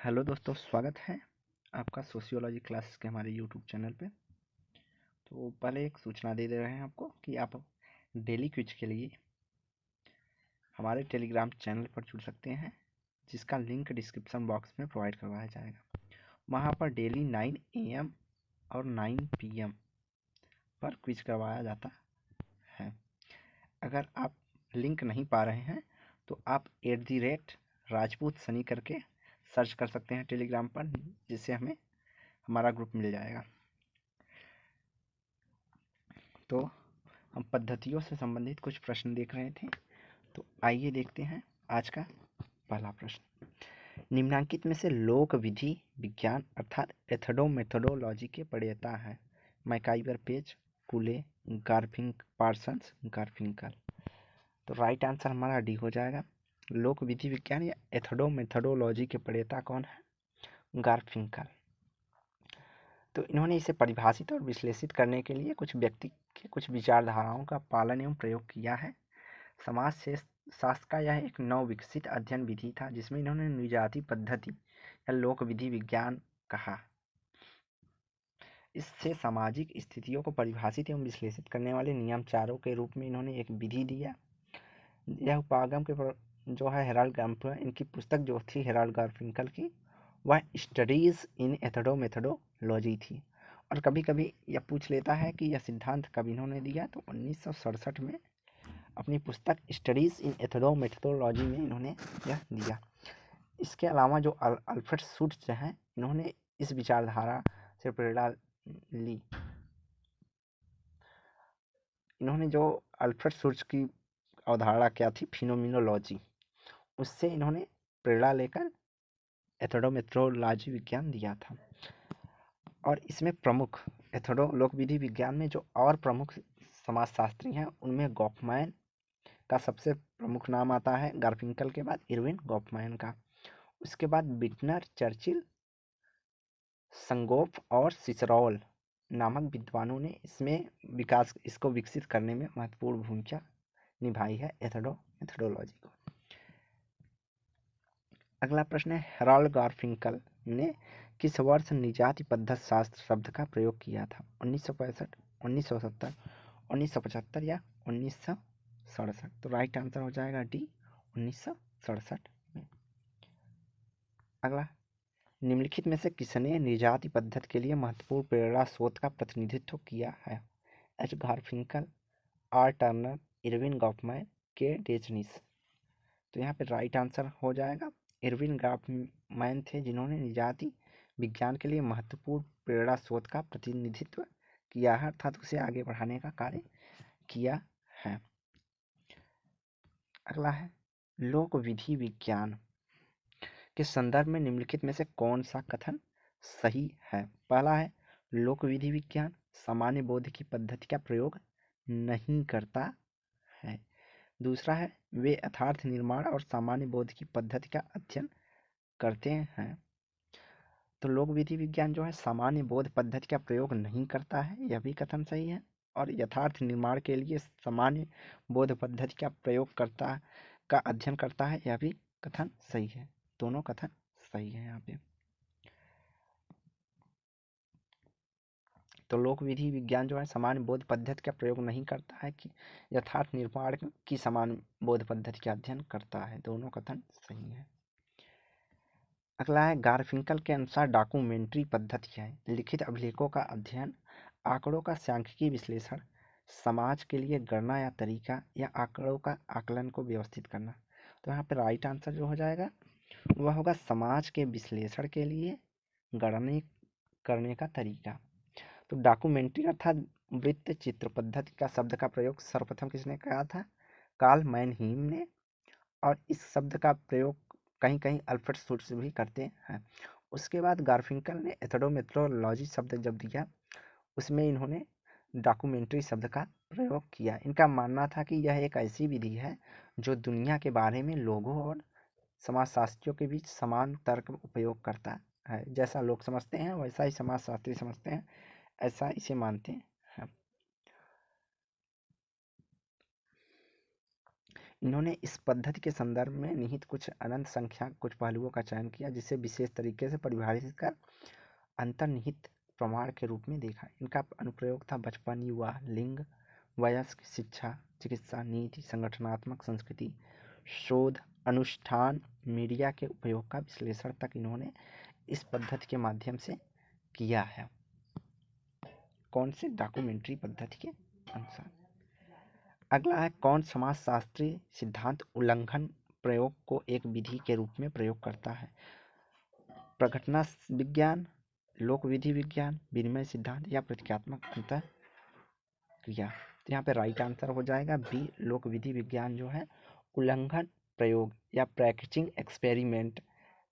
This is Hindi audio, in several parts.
हेलो दोस्तों, स्वागत है आपका सोशियोलॉजी क्लासेस के हमारे यूट्यूब चैनल पे। तो पहले एक सूचना दे रहे हैं आपको कि आप डेली क्विज के लिए हमारे टेलीग्राम चैनल पर जुड़ सकते हैं, जिसका लिंक डिस्क्रिप्शन बॉक्स में प्रोवाइड करवाया जाएगा। वहाँ पर डेली 9 AM और 9 PM पर क्विज करवाया जाता है। अगर आप लिंक नहीं पा रहे हैं तो आप @राजपूत सनी करके सर्च कर सकते हैं टेलीग्राम पर, जिससे हमें हमारा ग्रुप मिल जाएगा। तो हम पद्धतियों से संबंधित कुछ प्रश्न देख रहे थे, तो आइए देखते हैं आज का पहला प्रश्न। निम्नांकित में से लोक विधि विज्ञान अर्थात एथोडोमेथोडोलॉजी के प्रणेता है? मैकाइवर पेज, कुले, पार्सन्स, गारफिंकल। तो राइट आंसर हमारा डी हो जाएगा। लोक विधि विज्ञान या एथोडोमेथोडोलॉजी के प्रणेता कौन है? गारफिंकल। तो इन्होंने इसे परिभाषित और विश्लेषित करने के लिए कुछ व्यक्ति के कुछ विचारधाराओं का पालन एवं प्रयोग किया है। समाज से शास्त्र का यह एक नव विकसित अध्ययन विधि था, जिसमें इन्होंने निजाति पद्धति या लोक विधि विज्ञान कहा। इससे सामाजिक स्थितियों को परिभाषित एवं विश्लेषित करने वाले नियमचारों के रूप में इन्होंने एक विधि दिया। यह उपागम के जो है हेराल्ड गार्फिंकल, इनकी पुस्तक जो थी हेराल्ड गार्फिंकल की, वह स्टडीज इन एथोडोमेथोडोलॉजी थी। और कभी कभी यह पूछ लेता है कि यह सिद्धांत कब इन्होंने दिया, तो 1967 में अपनी पुस्तक स्टडीज इन एथोडोमेथोडोलॉजी में इन्होंने यह दिया। इसके अलावा जो अल्फ्रेड शुट्ज हैं, इन्होंने इस विचारधारा से प्रेरणा ली। इन्होंने जो अल्फ्रेड शुट्ज की अवधारणा क्या थी, फिनोमिनोलॉजी, उससे इन्होंने प्रेरणा लेकर एथोडोमेथोडोलॉजी विज्ञान दिया था। और इसमें प्रमुख लोक विधि विज्ञान में जो और प्रमुख समाजशास्त्री हैं, उनमें गॉफमैन का सबसे प्रमुख नाम आता है, गार्फिंकल के बाद इरविन गॉफमैन का। उसके बाद बिटनर, चर्चिल, संगोफ और सिसरॉल नामक विद्वानों ने इसको विकसित करने में महत्वपूर्ण भूमिका निभाई है एथोडोमेथोडोलॉजी को। अगला प्रश्न है, हेराल्ड गार्फिंकल ने किस वर्ष निजाति पद्धति शास्त्र शब्द का प्रयोग किया था? 1965, 1970, 1975 या 1967? तो राइट आंसर हो जाएगा डी, 1967 में। अगला, निम्नलिखित में से किसने निजाति पद्धति के लिए महत्वपूर्ण प्रेरणा स्रोत का प्रतिनिधित्व किया है? H Garfinkel, R Turner, Irving Goffman, के डेचनिस। तो यहाँ पे राइट आंसर हो जाएगा इरविन गॉफमैन थे, जिन्होंने निजाति विज्ञान के लिए महत्वपूर्ण प्रेरणा स्रोत का प्रतिनिधित्व किया है, अर्थात उसे आगे बढ़ाने का कार्य किया है। अगला है, लोक विधि विज्ञान के संदर्भ में निम्नलिखित में से कौन सा कथन सही है? पहला है, लोक विधि विज्ञान सामान्य बोध की पद्धति का प्रयोग नहीं करता है। दूसरा है, वे यथार्थ निर्माण और सामान्य बोध की पद्धति का अध्ययन करते हैं। तो लोक विधि विज्ञान जो है सामान्य बोध पद्धति का प्रयोग नहीं करता है, यह भी कथन सही है। और यथार्थ निर्माण के लिए सामान्य बोध पद्धति का प्रयोग करता का अध्ययन करता है, यह भी कथन सही है। दोनों कथन सही है यहाँ पे। तो लोक विधि विज्ञान जो है सामान्य बोध पद्धति का प्रयोग नहीं करता है, कि यथार्थ निर्माण की सामान्य बोध पद्धति का अध्ययन करता है। दोनों कथन सही है। अगला है, गार्फिंकल के अनुसार डॉक्यूमेंट्री पद्धति है लिखित अभिलेखों का अध्ययन, आंकड़ों का सांख्यिकीय विश्लेषण, समाज के लिए गणना या तरीका, या आंकड़ों का आकलन को व्यवस्थित करना। तो यहाँ पे राइट आंसर जो हो जाएगा वह होगा समाज के विश्लेषण के लिए गणना करने का तरीका। तो डॉक्यूमेंट्री अर्थात वृत्त चित्र पद्धति का शब्द का प्रयोग सर्वप्रथम किसने किया था? कार्ल मैनहीम ने। और इस शब्द का प्रयोग कहीं कहीं अल्फ्रेड शुट्ज भी करते हैं। उसके बाद गार्फिंकल ने एथोडोमेथोडोलॉजी शब्द जब दिया, उसमें इन्होंने डॉक्यूमेंट्री शब्द का प्रयोग किया। इनका मानना था कि यह एक ऐसी विधि है जो दुनिया के बारे में लोगों और समाजशास्त्रियों के बीच समान तर्क उपयोग करता है। जैसा लोग समझते हैं वैसा ही समाजशास्त्री समझते हैं, ऐसा इसे मानते हैं। इन्होंने इस पद्धति के संदर्भ में निहित कुछ अनंत संख्या कुछ पहलुओं का चयन किया, जिसे विशेष तरीके से परिभाषित कर अंतर्निहित प्रमाण के रूप में देखा। इनका अनुप्रयोग था बचपन, युवा, लिंग, वयस्क, शिक्षा, चिकित्सा, नीति, संगठनात्मक संस्कृति, शोध, अनुष्ठान, मीडिया के उपयोग का विश्लेषण तक इन्होंने इस पद्धति के माध्यम से किया है। कौन से? डॉक्यूमेंट्री पद्धति के अनुसार। अगला है, कौन समाजशास्त्री सिद्धांत उल्लंघन प्रयोग को एक विधि के रूप में प्रयोग करता है? प्रघटना विज्ञान, लोक विधि विज्ञान, विनिमय सिद्धांत या प्रतीकात्मक अंतर क्रिया। तो यहाँ पे राइट आंसर हो जाएगा बी, लोक विधि विज्ञान जो है उल्लंघन प्रयोग या प्रैक्टिसिंग एक्सपेरिमेंट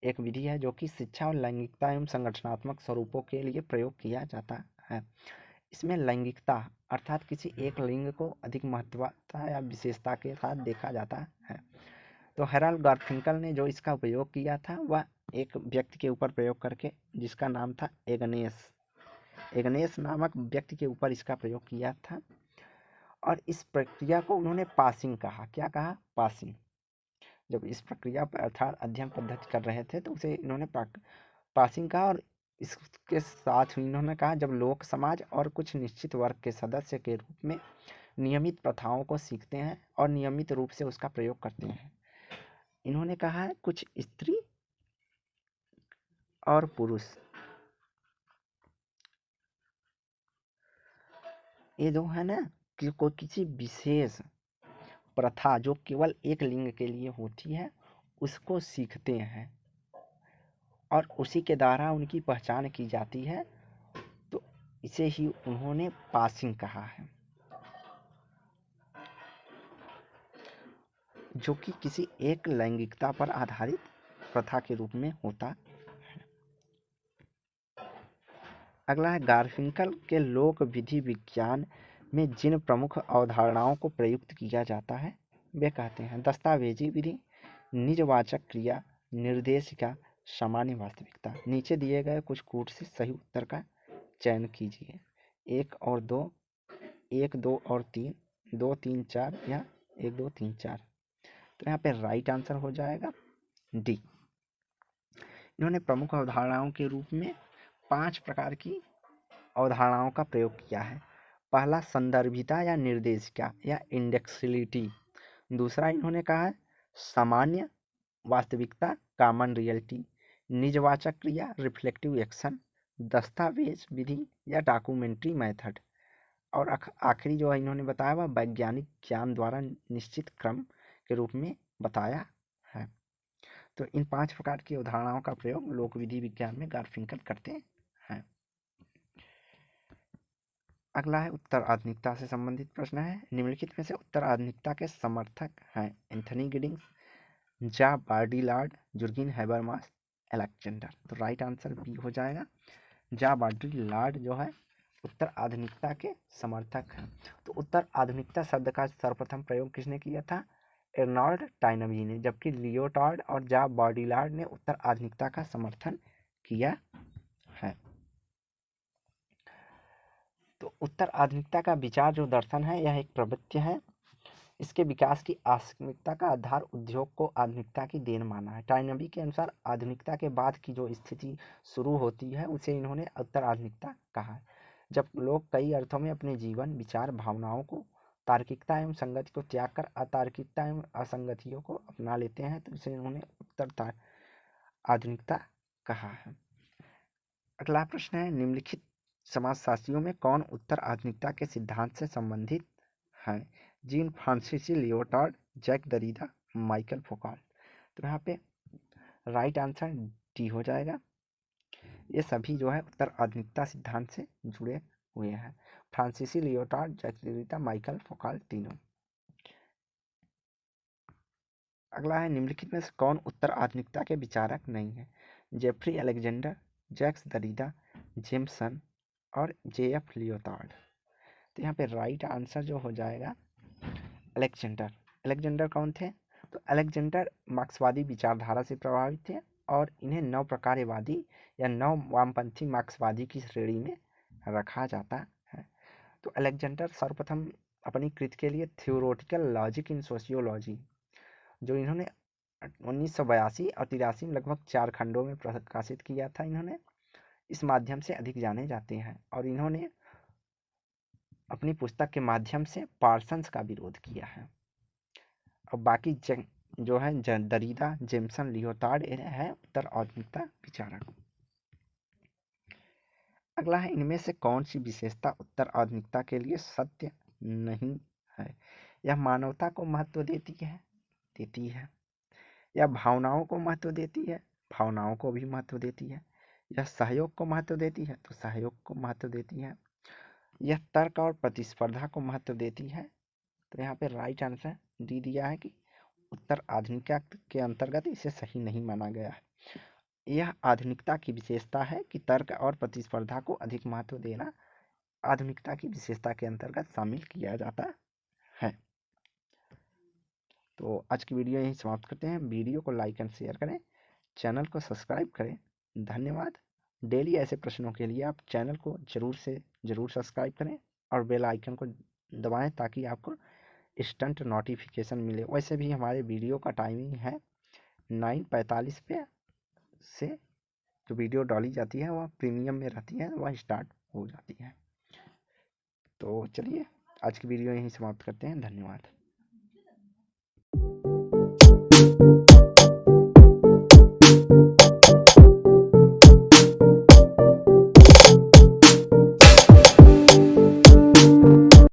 एक विधि है जो कि शिक्षा और लैंगिकता एवं संगठनात्मक स्वरूपों के लिए प्रयोग किया जाता है। इसमें लैंगिकता अर्थात किसी एक लिंग को अधिक महत्वता या विशेषता के साथ देखा जाता है। तो हेराल्ड गारफिंकल ने जो इसका उपयोग किया था वह एक व्यक्ति के ऊपर प्रयोग करके, जिसका नाम था एग्नेस नामक व्यक्ति के ऊपर इसका प्रयोग किया था। और इस प्रक्रिया को उन्होंने पासिंग कहा। क्या कहा? पासिंग। जब इस प्रक्रिया पर अर्थात अध्ययन पद्धति कर रहे थे तो उसे इन्होंने पासिंग कहा। और इसके साथ इन्होंने कहा, जब लोक समाज और कुछ निश्चित वर्ग के सदस्य के रूप में नियमित प्रथाओं को सीखते हैं और नियमित रूप से उसका प्रयोग करते हैं। इन्होंने कहा है कुछ स्त्री और पुरुष ये जो है ना कि कोई किसी विशेष प्रथा जो केवल एक लिंग के लिए होती है उसको सीखते हैं और उसी के द्वारा उनकी पहचान की जाती है, तो इसे ही उन्होंने पासिंग कहा है, जो कि किसी एक लैंगिकता पर आधारित प्रथा के रूप में होता है। अगला है, गारफिंकल के लोक विधि विज्ञान में जिन प्रमुख अवधारणाओं को प्रयुक्त किया जाता है वे कहते हैं दस्तावेजी विधि, निजवाचक क्रिया, निर्देशिका, सामान्य वास्तविकता। नीचे दिए गए कुछ कूट से सही उत्तर का चयन कीजिए। 1 और 2, 1, 2 और 3, 2, 3, 4 या 1, 2, 3, 4। तो यहाँ पे राइट आंसर हो जाएगा डी। इन्होंने प्रमुख अवधारणाओं के रूप में 5 प्रकार की अवधारणाओं का प्रयोग किया है। पहला संदर्भिता या निर्देशिका या इंडेक्सिलिटी। दूसरा इन्होंने कहा है सामान्य वास्तविकता, कॉमन रियलिटी, निजवाचक क्रिया, रिफ्लेक्टिव एक्शन, दस्तावेज विधि या डॉक्यूमेंट्री मेथड। और आखिरी जो इन्होंने बताया वह वैज्ञानिक ज्ञान द्वारा निश्चित क्रम के रूप में बताया है। तो इन 5 प्रकार की अवधारणाओं का प्रयोग लोक विधि विज्ञान में गारफिंकल करते हैं। अगला है उत्तर आधुनिकता से संबंधित प्रश्न है। निम्नलिखित में से उत्तर आधुनिकता के समर्थक हैं एंथनी गिडिंग्स, जा बार्डिलार्ड, जुर्गेन हैबरमास, अलेक्जेंडर। तो राइट आंसर बी हो जाएगा। जा बार्डिलार्ड जो है उत्तर आधुनिकता के समर्थक हैं। तो उत्तर आधुनिकता शब्द का सर्वप्रथम प्रयोग किसने किया था? एर्नॉल्ड टाइनबी ने, जबकि लियोटार्ड और जा बार्डिलार्ड ने उत्तर आधुनिकता का समर्थन किया है। तो उत्तर आधुनिकता का विचार जो दर्शन है यह एक प्रवृत्ति है। इसके विकास की आकस्मिकता का आधार उद्योग को आधुनिकता की देन माना है। टाइनबी के अनुसार आधुनिकता के बाद की जो स्थिति शुरू होती है उसे इन्होंने उत्तर आधुनिकता कहा है, जब लोग कई अर्थों में अपने जीवन, विचार, भावनाओं को तार्किकता एवं संगति को त्याग कर अतार्किकता एवं असंगतियों को अपना लेते हैं, तो इसे इन्होंने उत्तर आधुनिकता कहा है। अगला प्रश्न है, निम्नलिखित समाजशास्त्रियों में कौन उत्तर आधुनिकता के सिद्धांत से संबंधित है? जीन फ्रांसीसी लियोटार्ड, जैक दरिदा, माइकल फोकॉल। तो यहाँ पे राइट आंसर डी हो जाएगा। ये सभी जो है उत्तर आधुनिकता सिद्धांत से जुड़े हुए हैं। फ्रांसीसी लियोटार्ड, जैक दरिदा, माइकल फोकॉल तीनों। अगला है, निम्नलिखित में से कौन उत्तर आधुनिकता के विचारक नहीं है? जेफ्री अलेक्जेंडर, जैक्स दरिदा, जेम्सन और जे.एफ. लियोटार्ड। तो यहाँ पे राइट आंसर जो हो जाएगा अलेक्जेंडर। अलेक्जेंडर कौन थे? तो अलेक्जेंडर मार्क्सवादी विचारधारा से प्रभावित थे और इन्हें नव प्रकारवादी या नव वामपंथी मार्क्सवादी की श्रेणी में रखा जाता है। तो अलेक्जेंडर सर्वप्रथम अपनी कृति के लिए थियोरेटिकल लॉजिक इन सोशियोलॉजी जो इन्होंने 1982 और 83 में लगभग 4 खंडों में प्रकाशित किया था। इन्होंने इस माध्यम से अधिक जाने जाते हैं और इन्होंने अपनी पुस्तक के माध्यम से पार्सन्स का विरोध किया है। और बाकी जो है दरीदा, जेम्सन, लियोटार्ड है उत्तर आधुनिकता विचारक। अगला है, इनमें से कौन सी विशेषता उत्तर आधुनिकता के लिए सत्य नहीं है? यह मानवता को महत्व देती है। यह भावनाओं को महत्व देती है, भावनाओं को भी महत्व देती है। यह सहयोग को महत्व देती है, तो सहयोग को महत्व देती है। यह तर्क और प्रतिस्पर्धा को महत्व देती है, तो यहाँ पे राइट आंसर डी दिया है कि उत्तर आधुनिकता के अंतर्गत इसे सही नहीं माना गया है। यह आधुनिकता की विशेषता है कि तर्क और प्रतिस्पर्धा को अधिक महत्व देना आधुनिकता की विशेषता के अंतर्गत शामिल किया जाता है। तो आज की वीडियो यहीं समाप्त करते हैं। वीडियो को लाइक एंड शेयर करें, चैनल को सब्सक्राइब करें। धन्यवाद। डेली ऐसे प्रश्नों के लिए आप चैनल को ज़रूर सब्सक्राइब करें और बेल आइकन को दबाएं ताकि आपको इंस्टेंट नोटिफिकेशन मिले। वैसे भी हमारे वीडियो का टाइमिंग है 9:45 पे से जो वीडियो डाली जाती है वह प्रीमियम में रहती है, वह स्टार्ट हो जाती है। तो चलिए आज की वीडियो यहीं समाप्त करते हैं। धन्यवाद।